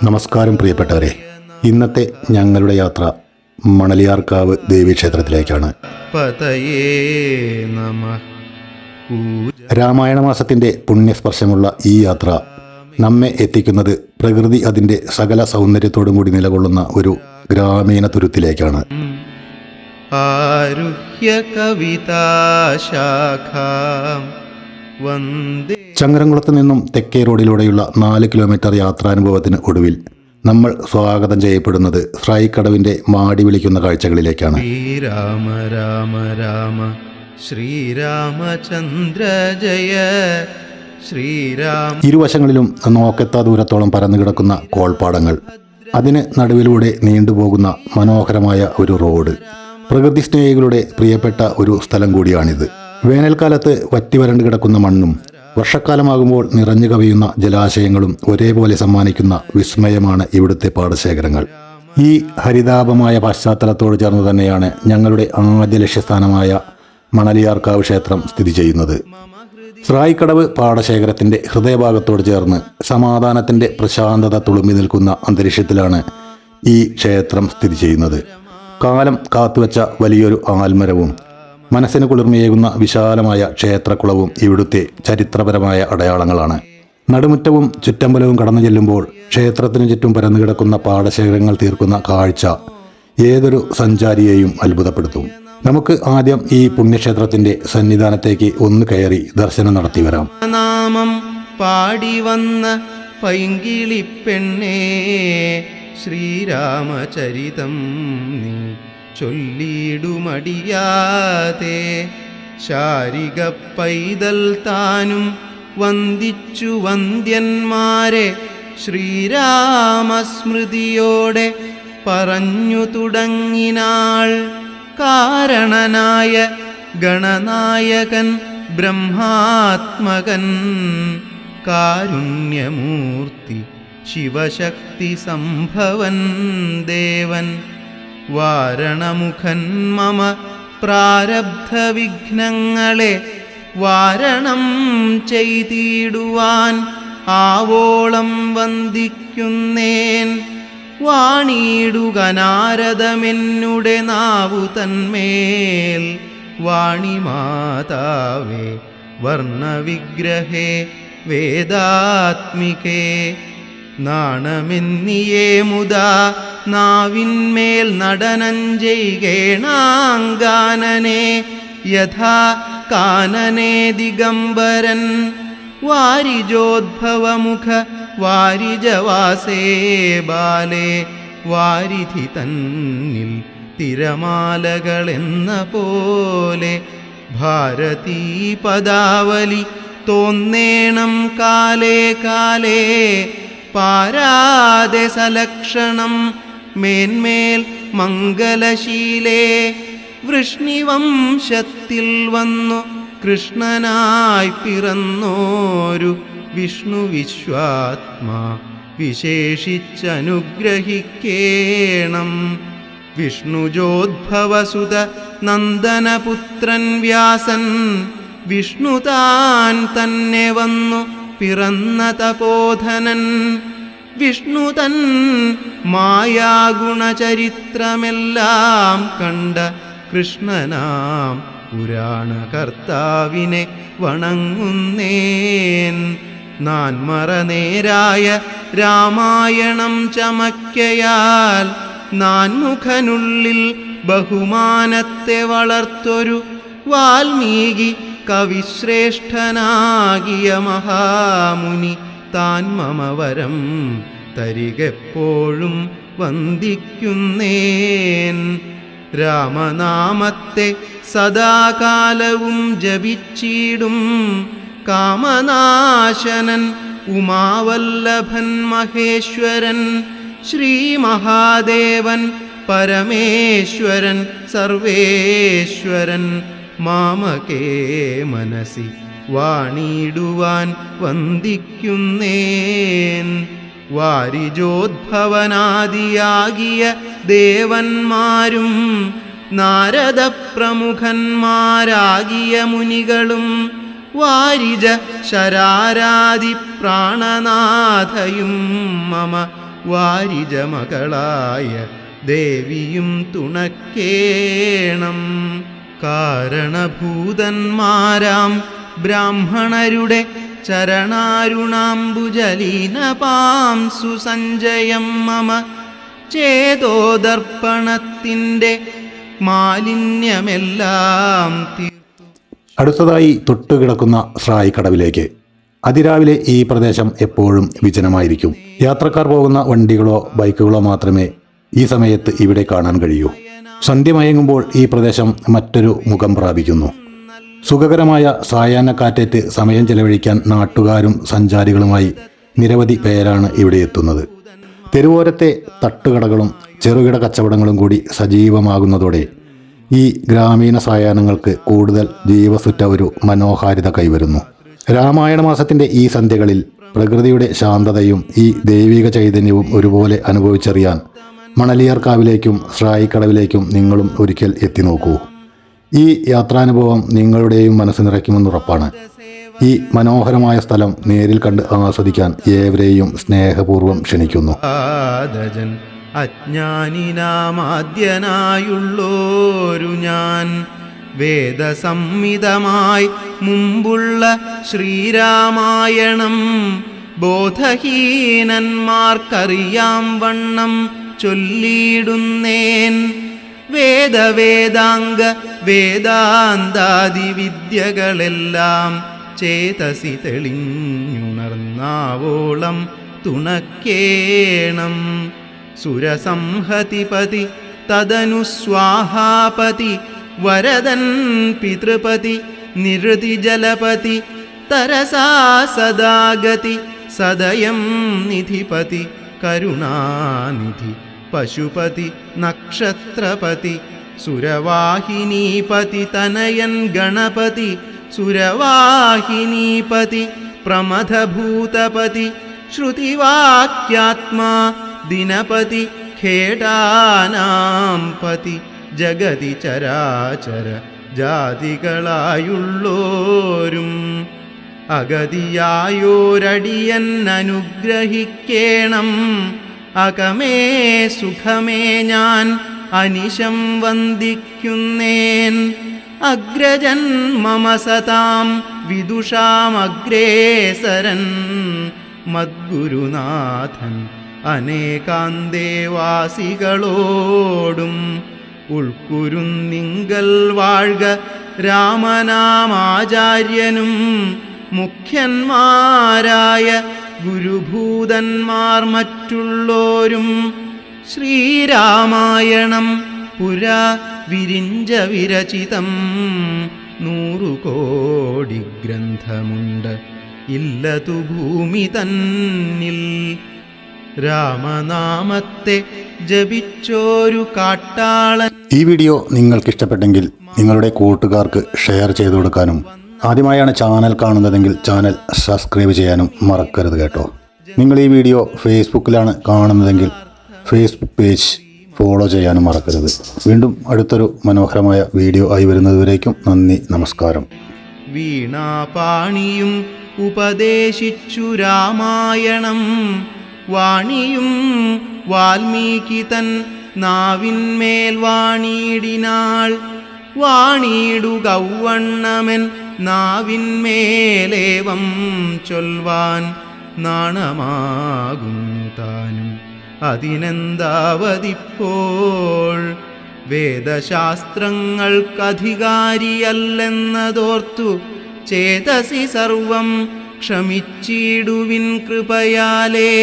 നമസ്കാരം പ്രിയപ്പെട്ടവരെ, ഇന്നത്തെ ഞങ്ങളുടെ യാത്ര മണലിയാർക്കാവ് ദേവീക്ഷേത്രത്തിലേക്കാണ്. രാമായണ മാസത്തിൻ്റെ പുണ്യസ്പർശമുള്ള ഈ യാത്ര നമ്മെ എത്തിക്കുന്നത് പ്രകൃതി അതിൻ്റെ സകല സൗന്ദര്യത്തോടും കൂടി നിലകൊള്ളുന്ന ഒരു ഗ്രാമീണ തുരുത്തിലേക്കാണ്. ചങ്ങരംകുളത്ത് നിന്നും തെക്കേ റോഡിലൂടെയുള്ള 4 കിലോമീറ്റർ യാത്രാനുഭവത്തിന് ഒടുവിൽ നമ്മൾ സ്വാഗതം ചെയ്യപ്പെടുന്നത് ശ്രായിക്കടവിൻ്റെ മാടി വിളിക്കുന്ന കാഴ്ചകളിലേക്കാണ്. ശ്രീരാമ രാമ രാമ ശ്രീരാമചന്ദ്ര ജയ ശ്രീരാമ. ഇരുവശങ്ങളിലും നോക്കെത്താ ദൂരത്തോളം പരന്നു കിടക്കുന്ന കോൾപ്പാടങ്ങൾ, അതിന് നടുവിലൂടെ നീണ്ടുപോകുന്ന മനോഹരമായ ഒരു റോഡ്. പ്രകൃതി സ്നേഹികളുടെ പ്രിയപ്പെട്ട ഒരു സ്ഥലം കൂടിയാണിത്. വേനൽക്കാലത്ത് വറ്റിവരണ്ട് കിടക്കുന്ന മണ്ണും വർഷക്കാലമാകുമ്പോൾ നിറഞ്ഞു കവിയുന്ന ജലാശയങ്ങളും ഒരേപോലെ സമ്മാനിക്കുന്ന വിസ്മയമാണ് ഇവിടുത്തെ പാടശേഖരങ്ങൾ. ഈ ഹരിതാപമായ പശ്ചാത്തലത്തോട് ചേർന്ന് തന്നെയാണ് ഞങ്ങളുടെ ആദ്യ ലക്ഷ്യസ്ഥാനമായ മണലിയാർക്കാവ് ക്ഷേത്രം സ്ഥിതി ചെയ്യുന്നത്. ശ്രായിക്കടവ് പാടശേഖരത്തിൻ്റെ ഹൃദയഭാഗത്തോട് ചേർന്ന് സമാധാനത്തിൻ്റെ പ്രശാന്തത തുളുമ്പി നിൽക്കുന്ന അന്തരീക്ഷത്തിലാണ് ഈ ക്ഷേത്രം സ്ഥിതി ചെയ്യുന്നത്. കാലം കാത്തുവച്ച വലിയൊരു ആൽമരവും മനസ്സിന് കുളിർമയേകുന്ന വിശാലമായ ക്ഷേത്രക്കുളവും ഇവിടുത്തെ ചരിത്രപരമായ അടയാളങ്ങളാണ്. നടുമുറ്റവും ചുറ്റമ്പലവും കടന്നു ചെല്ലുമ്പോൾ ക്ഷേത്രത്തിനു ചുറ്റും പരന്നു കിടക്കുന്ന പാടശേഖരങ്ങൾ തീർക്കുന്ന കാഴ്ച ഏതൊരു സഞ്ചാരിയെയും അത്ഭുതപ്പെടുത്തും. നമുക്ക് ആദ്യം ഈ പുണ്യക്ഷേത്രത്തിന്റെ സന്നിധാനത്തേക്ക് ഒന്ന് കയറി ദർശനം നടത്തി വരാം. നാമം പാടി വന്ന പൈങ്കിളിപ്പെണ്ണേ, ശ്രീരാമചരിതം നീ ചൊല്ലിടുമടിയാതെ. ശാരിക പൈതൽ താനും വന്ദിച്ചു വന്ദ്യന്മാരെ ശ്രീരാമസ്മൃതിയോടെ പറഞ്ഞു തുടങ്ങിനാൾ. കാരണനായ ഗണനായകൻ ബ്രഹ്മാത്മകൻ, കാരുണ്യമൂർത്തി ശിവശക്തി സംഭവൻ ദേവൻ. വാരണമുഖൻ മമ പ്രാരബ്ധ വിഘ്നങ്ങളെ വാരണം ചെയ്തിടുവാൻ ആവോളം വന്ദിക്കുന്നേൻ. വാണിയിടുക നാരദമെന്നുടെ നാവു തന്മേൽ, വാണിമാതാവേ വർണ്ണവിഗ്രഹേ വേദാത്മികേ. നാണമെന്നിയേ മുദാ നാവിന്മേൽ നടനം ചെയ്യേണാങ്കാനനെ, യഥാ കാനനേ ദിഗംബരൻ. വാരിജോദ്ഭവമുഖ വാരിജവാസേ ബാലേ, വാരിധി തന്നിൽ തിരമാലകളെന്ന പോലെ. ഭാരതീ പദാവലി തോന്നേണം കാലേ കാലേ, പാരാതെ സലക്ഷണം മേന്മേൽ മംഗലശീലേ. വൃഷ്ണിവംശത്തിൽ വന്നു കൃഷ്ണനായി പിറന്നോരു വിഷ്ണു വിശ്വാത്മാ വിശേഷിച്ചനുഗ്രഹിക്കേണം. വിഷ്ണുജോദ്ഭവസുത നന്ദനപുത്രൻ വ്യാസൻ, വിഷ്ണു താൻ തന്നെ വന്നു പിറന്ന തപോധനൻ. വിഷ്ണു തൻ മായാഗുണചരിത്രമെല്ലാം കണ്ട കൃഷ്ണനാം പുരാണകർത്താവിനെ വണങ്ങുന്നേൻ. നാൻമറനേരായ രാമായണം ചമക്കയാൽ, നാൻമുഖനുള്ളിൽ ബഹുമാനത്തെ വളർത്തൊരു വാൽമീകി കവിശ്രേഷ്ഠനാകിയ മഹാമുനി താൻ മമ വരം തരികെപ്പോഴും വന്ദിക്കുന്നേൻ. രാമനാമത്തെ സദാകാലവും ജപിച്ചിടും കാമനാശനൻ ഉമാവല്ലഭൻ മഹേശ്വരൻ. ശ്രീമഹാദേവൻ പരമേശ്വരൻ സർവേശ്വരൻ, മാമകേ മനസി വാണിടുവാൻ വന്ദിക്കുന്നേൻ. വാരിജോദ്ഭവനാദിയാകിയ ദേവന്മാരും നാരദ പ്രമുഖന്മാരാകിയ മുനികളും വാരിജ ശരാരാതി പ്രാണനാഥയും മമ വാരിജ മകളായ ദേവിയും തുണക്കേണം. കാരണഭൂതന്മാരാം ബ്രാഹ്മണരുടെ ചരണാരുണാംബുജലീനപാംസു സഞ്ജയം മമ ചേതോദർപ്പണത്തിൻ്റെ മാലിന്യമെല്ലാം തീർത്തു. അടുത്തതായി തൊട്ടുകിടക്കുന്ന സ്രായിക്കടവിലേക്ക്. അതിരാവിലെ ഈ പ്രദേശം എപ്പോഴും വിജനമായിരിക്കും. യാത്രക്കാർ പോകുന്ന വണ്ടികളോ ബൈക്കുകളോ മാത്രമേ ഈ സമയത്ത് ഇവിടെ കാണാൻ കഴിയൂ. സന്ധ്യ മയങ്ങുമ്പോൾ ഈ പ്രദേശം മറ്റൊരു മുഖം പ്രാപിക്കുന്നു. സുഖകരമായ സായാഹ്നക്കാറ്റേറ്റ് സമയം ചെലവഴിക്കാൻ നാട്ടുകാരും സഞ്ചാരികളുമായി നിരവധി പേരാണ് ഇവിടെ എത്തുന്നത്. തെരുവോരത്തെ തട്ടുകടകളും ചെറുകിട കച്ചവടങ്ങളും കൂടി സജീവമാകുന്നതോടെ ഈ ഗ്രാമീണ സായാഹ്നങ്ങൾക്ക് കൂടുതൽ ജീവസുറ്റ ഒരു മനോഹാരിത കൈവരുന്നു. രാമായണ മാസത്തിൻ്റെ ഈ സന്ധ്യകളിൽ പ്രകൃതിയുടെ ശാന്തതയും ഈ ദൈവിക ചൈതന്യവും ഒരുപോലെ അനുഭവിച്ചറിയാൻ മണലിയാർക്കാവിലേക്കും സ്രായിക്കടവിലേക്കും നിങ്ങളും ഒരിക്കൽ എത്തി നോക്കൂ. ഈ യാത്രാനുഭവം നിങ്ങളുടെയും മനസ്സ് നിറയ്ക്കുമെന്നുറപ്പാണ്. ഈ മനോഹരമായ സ്ഥലം നേരിൽ കണ്ട് ആസ്വദിക്കാൻ ഏവരെയും സ്നേഹപൂർവ്വം ക്ഷണിക്കുന്നു. അജ്ഞാനിനാമാദ്യനായുള്ളോരു ഞാൻ വേദസംഹിതമായി മുമ്പുള്ള ശ്രീരാമായണം ബോധഹീനന്മാർക്കറിയാം വണ്ണം ചൊല്ലിയിടുന്നേൻ. വേദവേദാംഗ വേദാന്താദി വിദ്യകളെല്ലാം ചേതസി തെളിഞ്ഞുണർന്നാവോളം തുണക്കേണം. സുരസംഹതിപതി തദനു സ്വാഹാപതി വരദൻ പിതൃപതി നിരുതി ജലപതി തരസാ സദാഗതി സദയം നിധിപതി കരുണാനിധി പശുപതി നക്ഷത്രപതി സുരവാഹിനീപതി തനയൻ ഗണപതി സുരവാഹിനീപതി പ്രമഥഭൂതപതി ശ്രുതിവാക്യാത്മാ ദിനപതി ഖേടാനാം പതി ജഗതി ചരാചര ജാതികളായുള്ളോരും അഗതിയായോരടിയൻ അനുഗ്രഹിക്കേണം. അകമേ സുഖമേ ഞാൻ അനിശം വന്ദിക്കുന്നേൻ. അഗ്രജൻ മമ സതാം വിദുഷാമഗ്രേസരൻ മദ്ഗുരുനാഥൻ അനേകാന്തേവാസികളോടും ഉൾക്കുരുന്നിങ്കൽ വാഴ്ക രാമനാമാചാര്യനും മുഖ്യന്മാരായ ഗുരുഭൂതന്മാർ മറ്റുള്ളോരും. ശ്രീരാമായണം പുരാ വിരിഞ്ച വിരചിതം 100 കോടി ഗ്രന്ഥമുണ്ട് ഇല്ലതു ഭൂമി തന്നിൽ. രാമനാമത്തെ ജപിച്ചോരു കാട്ടാളൻ. ഈ വീഡിയോ നിങ്ങൾക്കിഷ്ടപ്പെട്ടെങ്കിൽ നിങ്ങളുടെ കൂട്ടുകാർക്ക് ഷെയർ ചെയ്തു കൊടുക്കാനും ആദ്യമായാണ് ചാനൽ കാണുന്നതെങ്കിൽ ചാനൽ സബ്സ്ക്രൈബ് ചെയ്യാനും മറക്കരുത് കേട്ടോ. നിങ്ങൾ ഈ വീഡിയോ ഫേസ്ബുക്കിലാണ് കാണുന്നതെങ്കിൽ ഫേസ്ബുക്ക് പേജ് ഫോളോ ചെയ്യാനും മറക്കരുത്. വീണ്ടും അടുത്തൊരു മനോഹരമായ വീഡിയോ ആയി വരുന്നതുവരേക്കും നന്ദി, നമസ്കാരം. വീണാപാണിയും ഉപദേശിച്ചു രാമായണം വാണിയും വാൽമീകി തൻ നാവിന്മേൽ വാണിയിടിനാൾ. വാണിയിടുകൗവണ്ണമൻ നാവിന്മേലേവം ചൊൽവാൻ നാണമാകുന്നു താനും അതിനെന്താവതിപ്പോൾ. വേദശാസ്ത്രങ്ങൾക്കധികാരിയല്ലെന്നതോർത്തു ചേതസി സർവം ക്ഷമിച്ചിടുവിൻ കൃപയാലേ.